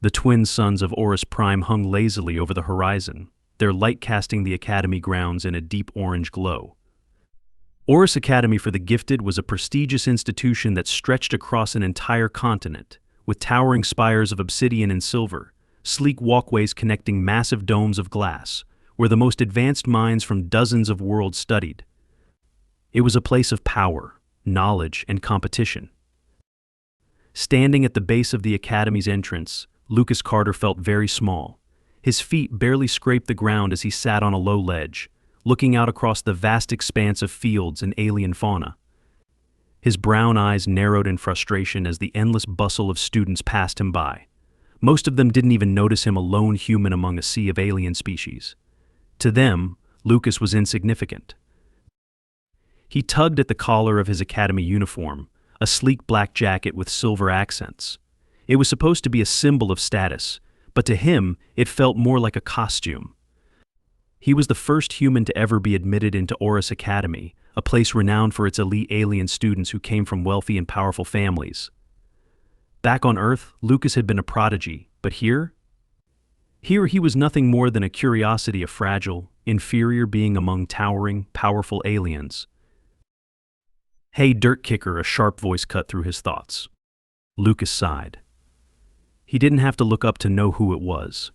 The twin suns of Orris Prime hung lazily over the horizon, their light casting the academy grounds in a deep orange glow. Orris Academy for the Gifted was a prestigious institution that stretched across an entire continent, with towering spires of obsidian and silver, sleek walkways connecting massive domes of glass, where the most advanced minds from dozens of worlds studied. It was a place of power, knowledge, and competition. Standing at the base of the academy's entrance, Lucas Carter felt very small. His feet barely scraped the ground as he sat on a low ledge, looking out across the vast expanse of fields and alien fauna. His brown eyes narrowed in frustration as the endless bustle of students passed him by. Most of them didn't even notice him, a lone human among a sea of alien species. To them, Lucas was insignificant. He tugged at the collar of his academy uniform, a sleek black jacket with silver accents. It was supposed to be a symbol of status, but to him, it felt more like a costume. He was the first human to ever be admitted into Orris Academy, a place renowned for its elite alien students who came from wealthy and powerful families. Back on Earth, Lucas had been a prodigy, but here he was nothing more than a curiosity, a fragile, inferior being among towering, powerful aliens. "Hey, dirt kicker," a sharp voice cut through his thoughts. Lucas sighed. He didn't have to look up to know who it was.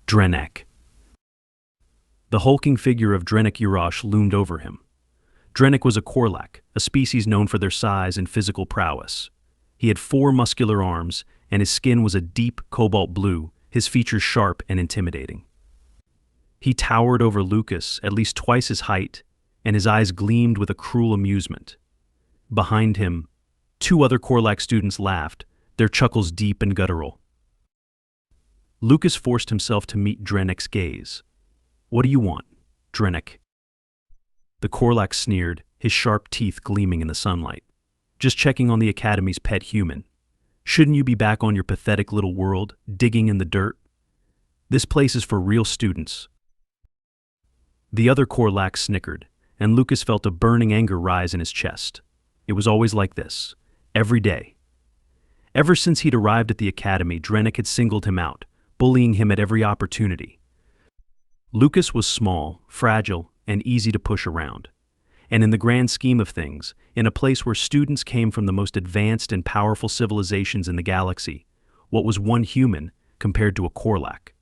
Drennak. The hulking figure of Drennak loomed over him. Drennak was a Korlak, a species known for their size and physical prowess. He had 4 muscular arms, and his skin was a deep cobalt blue, his features sharp and intimidating. He towered over Lucas, at least twice his height, and his eyes gleamed with a cruel amusement. Behind him, 2 other Korlak students laughed, their chuckles deep and guttural. Lucas forced himself to meet Drennak's gaze. "What do you want, Drennak?" The Korlak sneered, his sharp teeth gleaming in the sunlight. "Just checking on the Academy's pet human. Shouldn't you be back on your pathetic little world, digging in the dirt? This place is for real students." The other Korlak snickered, and Lucas felt a burning anger rise in his chest. It was always like this, every day. Ever since he'd arrived at the Academy, Drennak had singled him out, bullying him at every opportunity. Lucas was small, fragile, and easy to push around. And in the grand scheme of things, in a place where students came from the most advanced and powerful civilizations in the galaxy, what was one human compared to a Korlak?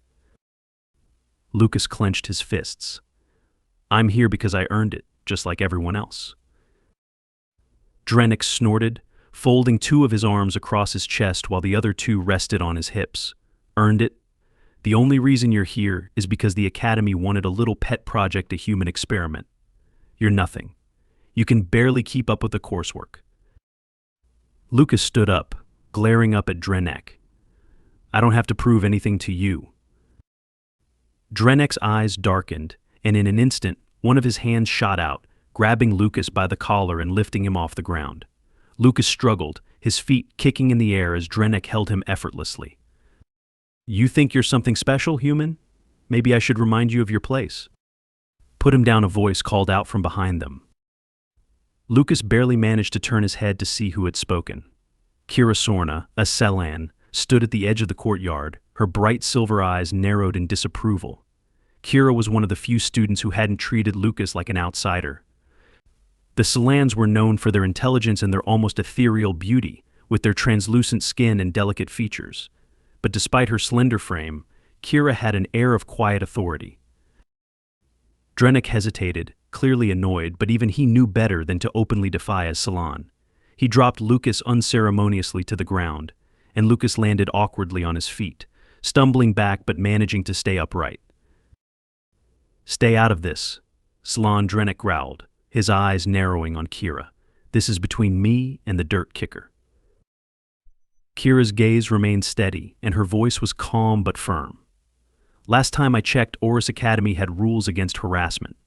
Lucas clenched his fists. "I'm here because I earned it, just like everyone else." Drennak snorted, folding 2 of his arms across his chest while the other 2 rested on his hips. "Earned it? The only reason you're here is because the Academy wanted a little pet project, a human experiment. You're nothing. You can barely keep up with the coursework." Lucas stood up, glaring up at Drennak. "I don't have to prove anything to you." Drennak's eyes darkened, and in an instant, one of his hands shot out, grabbing Lucas by the collar and lifting him off the ground. Lucas struggled, his feet kicking in the air as Drennak held him effortlessly. "You think you're something special, human? Maybe I should remind you of your place." "Put him down," a voice called out from behind them. Lucas barely managed to turn his head to see who had spoken. Kira Sorna, a Selan, stood at the edge of the courtyard, her bright silver eyes narrowed in disapproval. Kira was one of the few students who hadn't treated Lucas like an outsider. The Selans were known for their intelligence and their almost ethereal beauty, with their translucent skin and delicate features. But despite her slender frame, Kira had an air of quiet authority. Drennak hesitated, clearly annoyed, but even he knew better than to openly defy a Selan. He dropped Lucas unceremoniously to the ground, and Lucas landed awkwardly on his feet, stumbling back but managing to stay upright. "Stay out of this," Selan Drennak growled, his eyes narrowing on Kira. "This is between me and the dirt kicker." Kira's gaze remained steady, and her voice was calm but firm. "Last time I checked, Orris Academy had rules against harassment.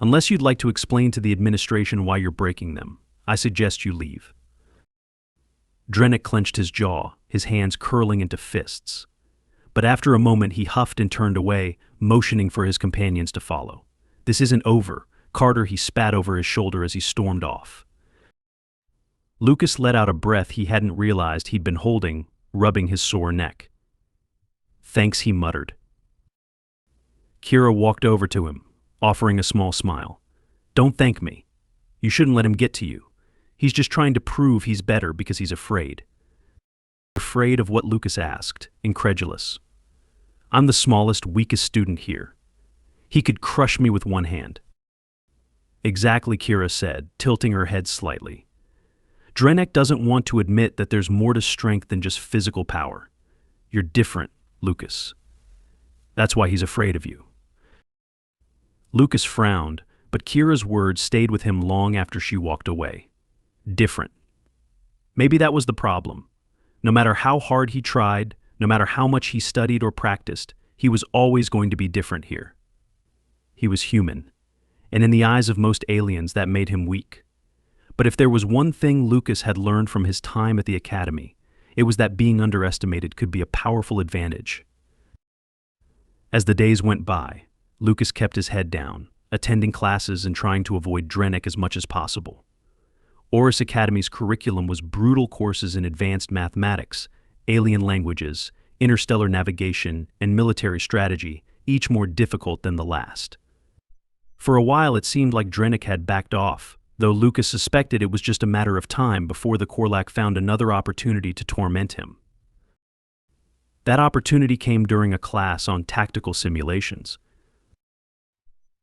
Unless you'd like to explain to the administration why you're breaking them, I suggest you leave." Drennak clenched his jaw, his hands curling into fists. But after a moment he huffed and turned away, motioning for his companions to follow. "This isn't over, Carter," he spat over his shoulder as he stormed off. Lucas let out a breath he hadn't realized he'd been holding, rubbing his sore neck. "Thanks," he muttered. Kira walked over to him, offering a small smile. "Don't thank me. You shouldn't let him get to you. He's just trying to prove he's better because he's afraid." Afraid of what? Lucas asked, incredulous. "I'm the smallest, weakest student here. He could crush me with one hand." "Exactly," Kira said, tilting her head slightly. "Drennak doesn't want to admit that there's more to strength than just physical power. You're different, Lucas. That's why he's afraid of you." Lucas frowned, but Kira's words stayed with him long after she walked away. Different. Maybe that was the problem. No matter how hard he tried, no matter how much he studied or practiced, he was always going to be different here. He was human, and in the eyes of most aliens that made him weak. But if there was one thing Lucas had learned from his time at the academy, it was that being underestimated could be a powerful advantage. As the days went by, Lucas kept his head down, attending classes and trying to avoid Drennak as much as possible. Orris Academy's curriculum was brutal courses in advanced mathematics, alien languages, interstellar navigation, and military strategy, each more difficult than the last. For a while it seemed like Drennak had backed off, though Lucas suspected it was just a matter of time before the Korlak found another opportunity to torment him. That opportunity came during a class on tactical simulations.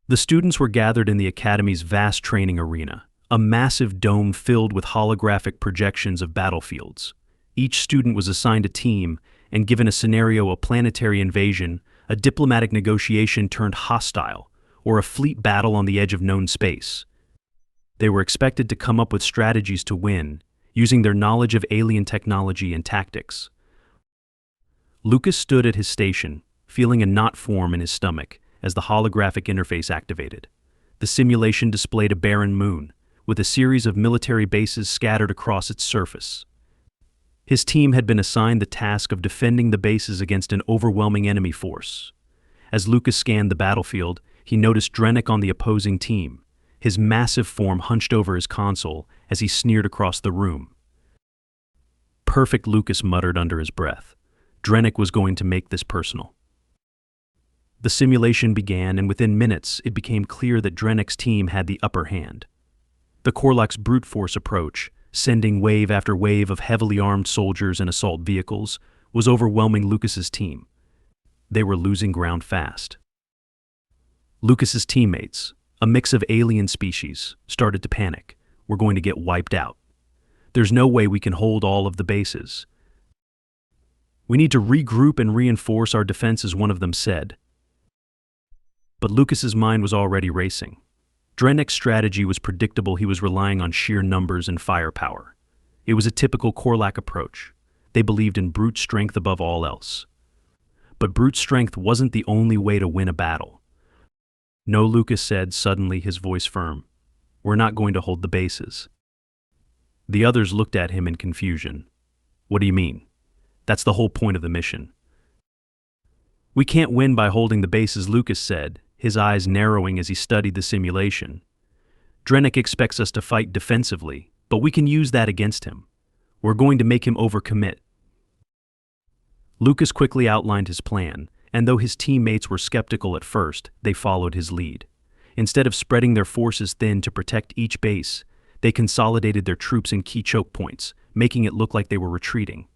The students were gathered in the Academy's vast training arena, a massive dome filled with holographic projections of battlefields. Each student was assigned a team and given a scenario: a planetary invasion, a diplomatic negotiation turned hostile, or a fleet battle on the edge of known space. They were expected to come up with strategies to win, using their knowledge of alien technology and tactics. Lucas stood at his station, feeling a knot form in his stomach as the holographic interface activated. The simulation displayed a barren moon, with a series of military bases scattered across its surface. His team had been assigned the task of defending the bases against an overwhelming enemy force. As Lucas scanned the battlefield, he noticed Drennak on the opposing team, his massive form hunched over his console as he sneered across the room. "Perfect," Lucas muttered under his breath. Drennak was going to make this personal. The simulation began, and within minutes it became clear that Drennak's team had the upper hand. The Korlak's brute force approach, sending wave after wave of heavily armed soldiers and assault vehicles, was overwhelming Lucas's team. They were losing ground fast. Lucas's teammates, a mix of alien species, started to panic. "We're going to get wiped out. There's no way we can hold all of the bases. We need to regroup and reinforce our defenses," one of them said. But Lucas's mind was already racing. Drennak's strategy was predictable. He was relying on sheer numbers and firepower. It was a typical Korlak approach. They believed in brute strength above all else. But brute strength wasn't the only way to win a battle. "No," Lucas said, suddenly his voice firm. "We're not going to hold the bases." The others looked at him in confusion. "What do you mean? That's the whole point of the mission." "We can't win by holding the bases," Lucas said, his eyes narrowing as he studied the simulation. "Drennak expects us to fight defensively, but we can use that against him. We're going to make him overcommit." Lucas quickly outlined his plan, and though his teammates were skeptical at first, they followed his lead. Instead of spreading their forces thin to protect each base, they consolidated their troops in key choke points, making it look like they were retreating.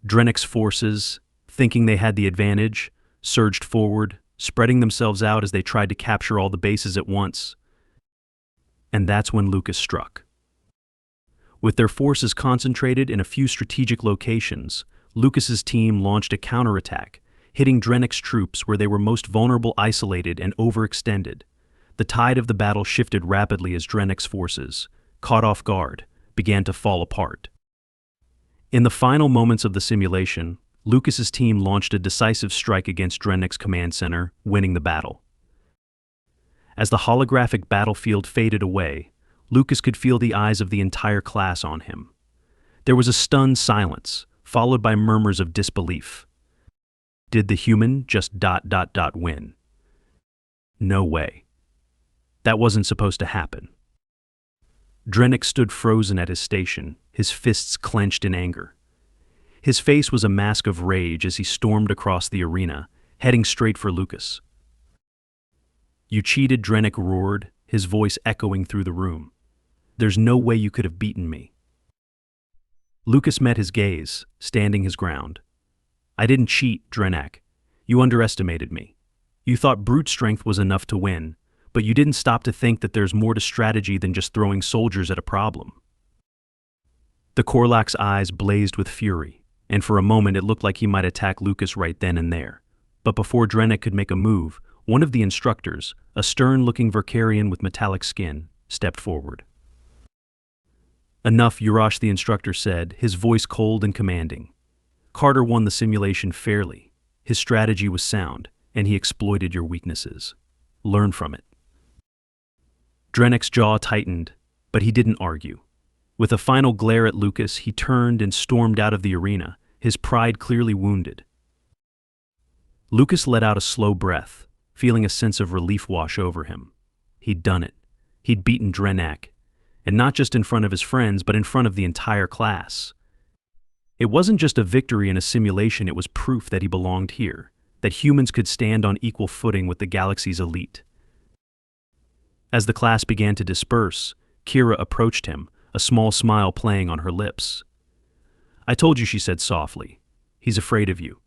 Drennak's forces, thinking they had the advantage, surged forward, spreading themselves out as they tried to capture all the bases at once. And that's when Lucas struck. With their forces concentrated in a few strategic locations, Lucas's team launched a counterattack, hitting Drennak's troops where they were most vulnerable, isolated, and overextended. The tide of the battle shifted rapidly as Drennak's forces, caught off guard, began to fall apart. In the final moments of the simulation, Lucas's team launched a decisive strike against Drennak's command center, winning the battle. As the holographic battlefield faded away, Lucas could feel the eyes of the entire class on him. There was a stunned silence, followed by murmurs of disbelief. Did the human just ... win? No way. That wasn't supposed to happen. Drennak stood frozen at his station, his fists clenched in anger. His face was a mask of rage as he stormed across the arena, heading straight for Lucas. "You cheated," Drennak roared, his voice echoing through the room. "There's no way you could have beaten me." Lucas met his gaze, standing his ground. "I didn't cheat, Drennak. You underestimated me. You thought brute strength was enough to win, but you didn't stop to think that there's more to strategy than just throwing soldiers at a problem." The Korlak's eyes blazed with fury, and for a moment it looked like he might attack Lucas right then and there. But before Drennak could make a move, one of the instructors, a stern-looking Verkarian with metallic skin, stepped forward. "Enough, Urash," the instructor said, his voice cold and commanding. "Carter won the simulation fairly. His strategy was sound, and he exploited your weaknesses. Learn from it." Drennak's jaw tightened, but he didn't argue. With a final glare at Lucas, he turned and stormed out of the arena, his pride clearly wounded. Lucas let out a slow breath, feeling a sense of relief wash over him. He'd done it. He'd beaten Drennak, and not just in front of his friends, but in front of the entire class. It wasn't just a victory in a simulation, it was proof that he belonged here, that humans could stand on equal footing with the galaxy's elite. As the class began to disperse, Kira approached him, a small smile playing on her lips. "I told you," she said softly. "He's afraid of you."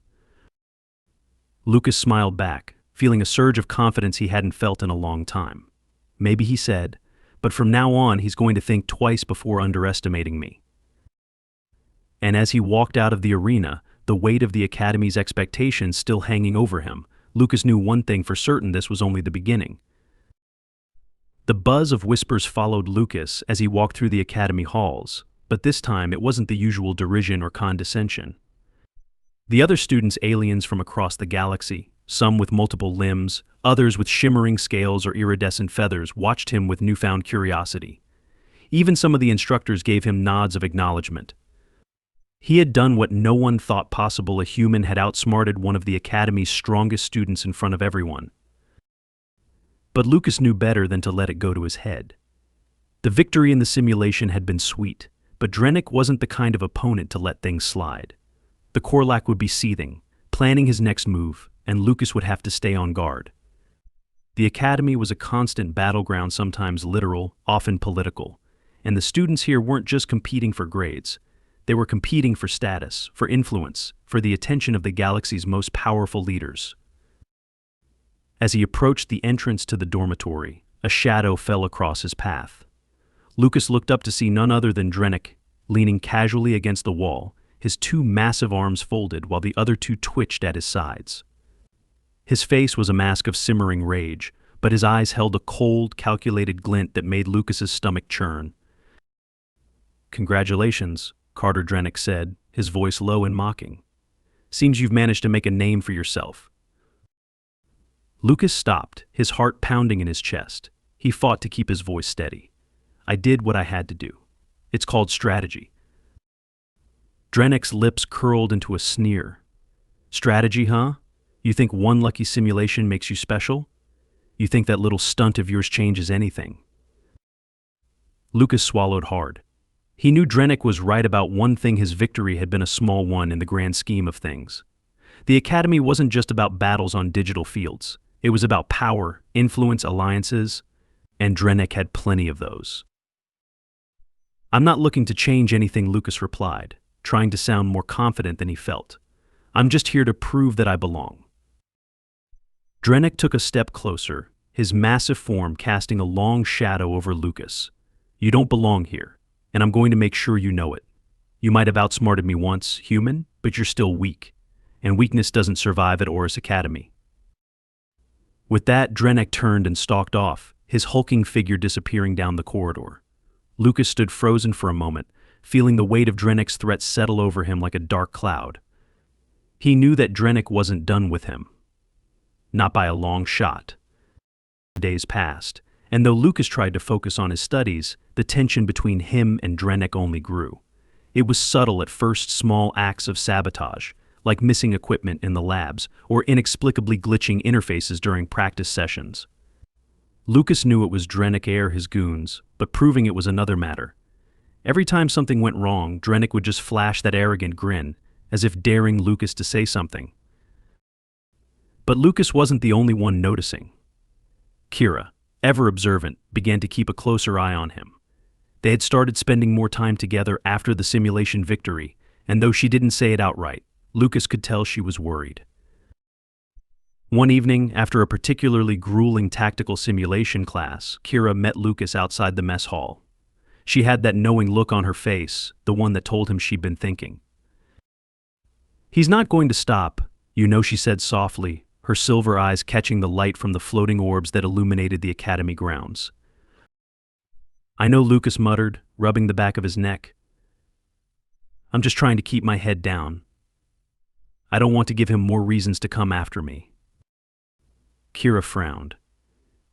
Lucas smiled back, feeling a surge of confidence he hadn't felt in a long time. "Maybe," he said, "but from now on he's going to think twice before underestimating me." And as he walked out of the arena, the weight of the Academy's expectations still hanging over him, Lucas knew one thing for certain: this was only the beginning. The buzz of whispers followed Lucas as he walked through the Academy halls, but this time it wasn't the usual derision or condescension. The other students, aliens from across the galaxy, some with multiple limbs, others with shimmering scales or iridescent feathers, watched him with newfound curiosity. Even some of the instructors gave him nods of acknowledgement. He had done what no one thought possible: a human had outsmarted one of the Academy's strongest students in front of everyone. But Lucas knew better than to let it go to his head. The victory in the simulation had been sweet, but Drennak wasn't the kind of opponent to let things slide. The Korlak would be seething, planning his next move, and Lucas would have to stay on guard. The Academy was a constant battleground, sometimes literal, often political, and the students here weren't just competing for grades. They were competing for status, for influence, for the attention of the galaxy's most powerful leaders. As he approached the entrance to the dormitory, a shadow fell across his path. Lucas looked up to see none other than Drennak, leaning casually against the wall, his two massive arms folded while the other two twitched at his sides. His face was a mask of simmering rage, but his eyes held a cold, calculated glint that made Lucas's stomach churn. "Congratulations," Carter Drennak said, his voice low and mocking. "Seems you've managed to make a name for yourself." Lucas stopped, his heart pounding in his chest. He fought to keep his voice steady. "I did what I had to do. It's called strategy." Drennak's lips curled into a sneer. "Strategy, huh? You think one lucky simulation makes you special? You think that little stunt of yours changes anything?" Lucas swallowed hard. He knew Drennak was right about one thing: his victory had been a small one in the grand scheme of things. The Academy wasn't just about battles on digital fields. It was about power, influence, alliances, and Drennak had plenty of those. "I'm not looking to change anything," Lucas replied, trying to sound more confident than he felt. "I'm just here to prove that I belong." Drennak took a step closer, his massive form casting a long shadow over Lucas. "You don't belong here, and I'm going to make sure you know it. You might have outsmarted me once, human, but you're still weak, and weakness doesn't survive at Orris Academy." With that, Drennak turned and stalked off, his hulking figure disappearing down the corridor. Lucas stood frozen for a moment, feeling the weight of Drennak's threat settle over him like a dark cloud. He knew that Drennak wasn't done with him. Not by a long shot. Days passed, and though Lucas tried to focus on his studies, the tension between him and Drennak only grew. It was subtle at first: small acts of sabotage, like missing equipment in the labs or inexplicably glitching interfaces during practice sessions. Lucas knew it was Drennak or his goons, but proving it was another matter. Every time something went wrong, Drennak would just flash that arrogant grin, as if daring Lucas to say something. But Lucas wasn't the only one noticing. Kira, ever observant, began to keep a closer eye on him. They had started spending more time together after the simulation victory, and though she didn't say it outright, Lucas could tell she was worried. One evening, after a particularly grueling tactical simulation class, Kira met Lucas outside the mess hall. She had that knowing look on her face, the one that told him she'd been thinking. "He's not going to stop, you know," she said softly, her silver eyes catching the light from the floating orbs that illuminated the academy grounds. "I know," Lucas muttered, rubbing the back of his neck. "I'm just trying to keep my head down. I don't want to give him more reasons to come after me." Kira frowned.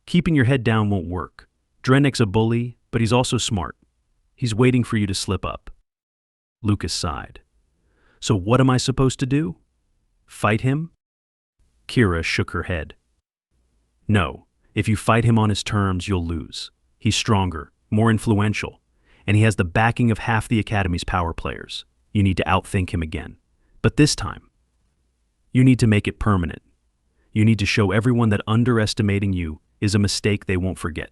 "Keeping your head down won't work. Drennak's a bully, but he's also smart. He's waiting for you to slip up." Lucas sighed. "So what am I supposed to do? Fight him?" Kira shook her head. "No, if you fight him on his terms, you'll lose. He's stronger, more influential, and he has the backing of half the Academy's power players. You need to outthink him again. But this time, you need to make it permanent. You need to show everyone that underestimating you is a mistake they won't forget."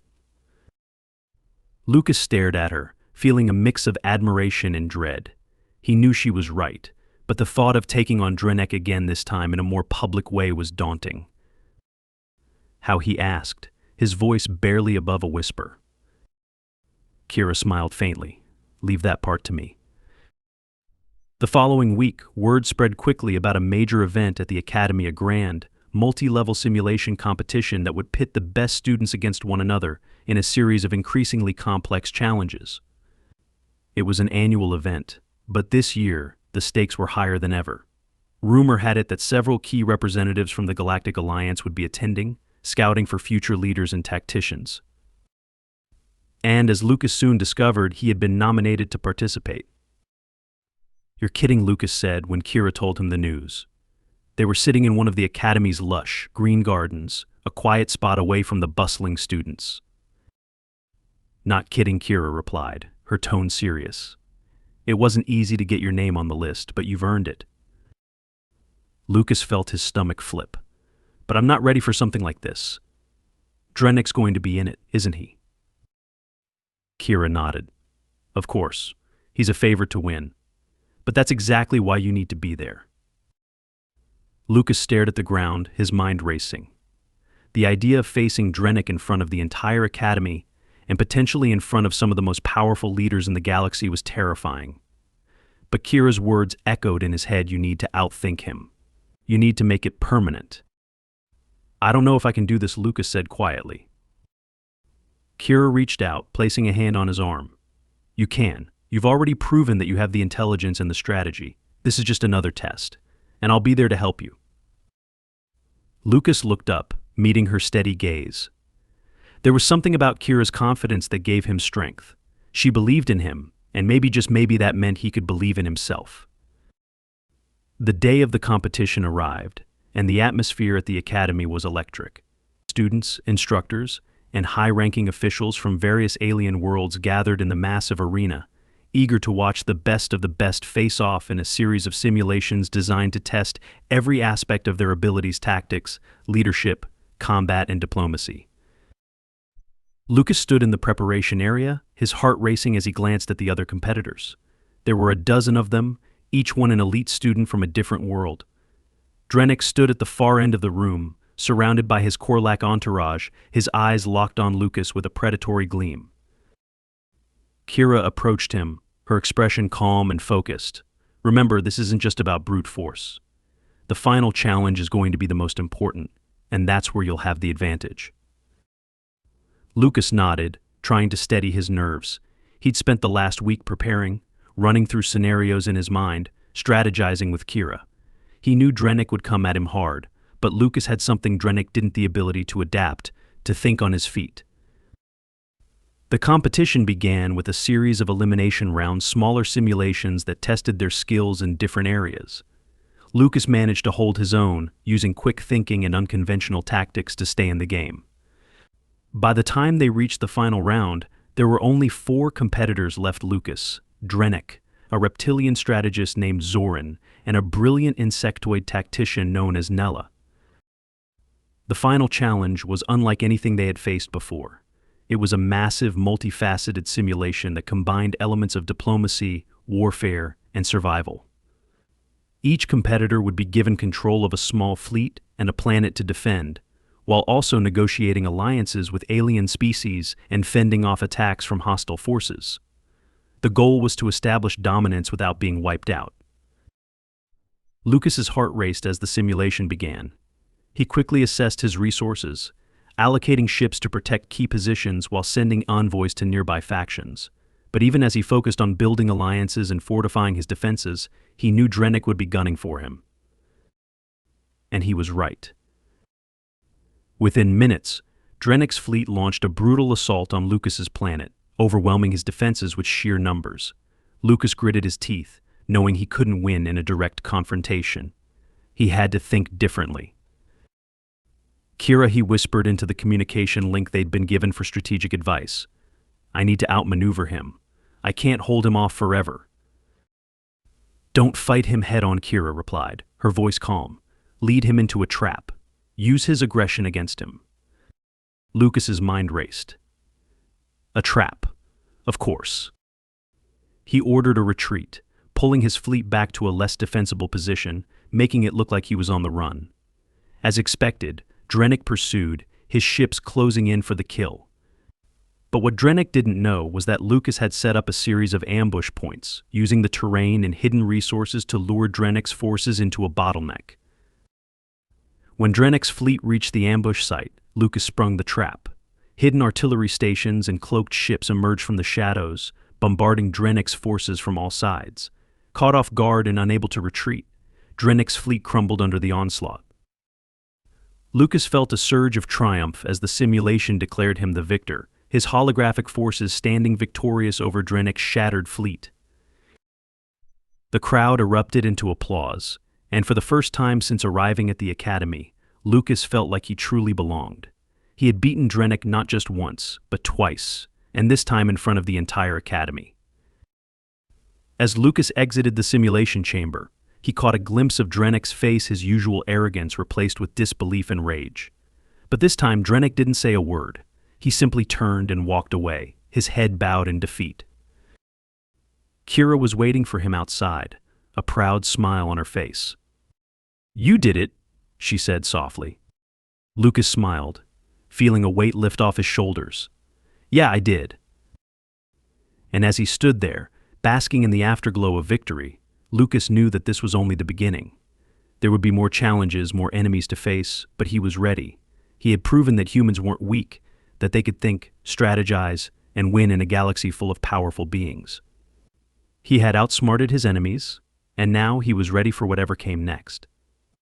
Lucas stared at her, feeling a mix of admiration and dread. He knew she was right, but the thought of taking on Drennak again this time in a more public way was daunting. "How?" he asked, his voice barely above a whisper. Kira smiled faintly. "Leave that part to me." The following week, word spread quickly about a major event at the Academy, a grand, multi-level simulation competition that would pit the best students against one another in a series of increasingly complex challenges. It was an annual event, but this year, the stakes were higher than ever. Rumor had it that several key representatives from the Galactic Alliance would be attending, scouting for future leaders and tacticians. And as Lucas soon discovered, he had been nominated to participate. "You're kidding," Lucas said when Kira told him the news. They were sitting in one of the Academy's lush, green gardens, a quiet spot away from the bustling students. "Not kidding," Kira replied, her tone serious. "It wasn't easy to get your name on the list, but you've earned it." Lucas felt his stomach flip. "But I'm not ready for something like this. Drennak's going to be in it, isn't he?" Kira nodded. "Of course. He's a favorite to win. But that's exactly why you need to be there." Lucas stared at the ground, his mind racing. The idea of facing Drennak in front of the entire Academy, and potentially in front of some of the most powerful leaders in the galaxy, was terrifying. But Kira's words echoed in his head. "You need to outthink him. You need to make it permanent." "I don't know if I can do this," Lucas said quietly. Kira reached out, placing a hand on his arm. "You can. You've already proven that you have the intelligence and the strategy. This is just another test, and I'll be there to help you." Lucas looked up, meeting her steady gaze. There was something about Kira's confidence that gave him strength. She believed in him, and maybe, just maybe, that meant he could believe in himself. The day of the competition arrived, and the atmosphere at the Academy was electric. Students, instructors, and high-ranking officials from various alien worlds gathered in the massive arena, eager to watch the best of the best face off in a series of simulations designed to test every aspect of their abilities: tactics, leadership, combat, and diplomacy. Lucas stood in the preparation area, his heart racing as he glanced at the other competitors. There were a dozen of them, each one an elite student from a different world. Drennak stood at the far end of the room, surrounded by his Korlak entourage, his eyes locked on Lucas with a predatory gleam. Kira approached him, her expression calm and focused. "Remember, this isn't just about brute force. The final challenge is going to be the most important, and that's where you'll have the advantage." Lucas nodded, trying to steady his nerves. He'd spent the last week preparing, running through scenarios in his mind, strategizing with Kira. He knew Drennak would come at him hard, but Lucas had something Drennak didn't: the ability to adapt, to think on his feet. The competition began with a series of elimination rounds, smaller simulations that tested their skills in different areas. Lucas managed to hold his own, using quick thinking and unconventional tactics to stay in the game. By the time they reached the final round, there were only 4 competitors left: Lucas, Drennak, a reptilian strategist named Zoran, and a brilliant insectoid tactician known as Nella. The final challenge was unlike anything they had faced before. It was a massive, multifaceted simulation that combined elements of diplomacy, warfare, and survival. Each competitor would be given control of a small fleet and a planet to defend, while also negotiating alliances with alien species and fending off attacks from hostile forces. The goal was to establish dominance without being wiped out. Lucas's heart raced as the simulation began. He quickly assessed his resources, allocating ships to protect key positions while sending envoys to nearby factions. But even as he focused on building alliances and fortifying his defenses, he knew Drennak would be gunning for him. And he was right. Within minutes, Drennak's fleet launched a brutal assault on Lucas's planet, overwhelming his defenses with sheer numbers. Lucas gritted his teeth, knowing he couldn't win in a direct confrontation. He had to think differently. Kira, he whispered into the communication link they'd been given for strategic advice. I need to outmaneuver him. I can't hold him off forever. Don't fight him head-on, Kira replied, her voice calm. Lead him into a trap. Use his aggression against him. Lucas's mind raced. A trap. Of course. He ordered a retreat, pulling his fleet back to a less defensible position, making it look like he was on the run. As expected, Drennak pursued, his ships closing in for the kill. But what Drennak didn't know was that Lucas had set up a series of ambush points, using the terrain and hidden resources to lure Drennak's forces into a bottleneck. When Drennak's fleet reached the ambush site, Lucas sprung the trap. Hidden artillery stations and cloaked ships emerged from the shadows, bombarding Drennak's forces from all sides. Caught off guard and unable to retreat, Drennak's fleet crumbled under the onslaught. Lucas felt a surge of triumph as the simulation declared him the victor, his holographic forces standing victorious over Drennak's shattered fleet. The crowd erupted into applause, and for the first time since arriving at the Academy, Lucas felt like he truly belonged. He had beaten Drennak not just once, but twice, and this time in front of the entire Academy. As Lucas exited the simulation chamber, he caught a glimpse of Drennak's face, his usual arrogance replaced with disbelief and rage. But this time, Drennak didn't say a word. He simply turned and walked away, his head bowed in defeat. Kira was waiting for him outside, a proud smile on her face. You did it, she said softly. Lucas smiled, feeling a weight lift off his shoulders. Yeah, I did. And as he stood there, basking in the afterglow of victory, Lucas knew that this was only the beginning. There would be more challenges, more enemies to face, but he was ready. He had proven that humans weren't weak, that they could think, strategize, and win in a galaxy full of powerful beings. He had outsmarted his enemies, and now he was ready for whatever came next.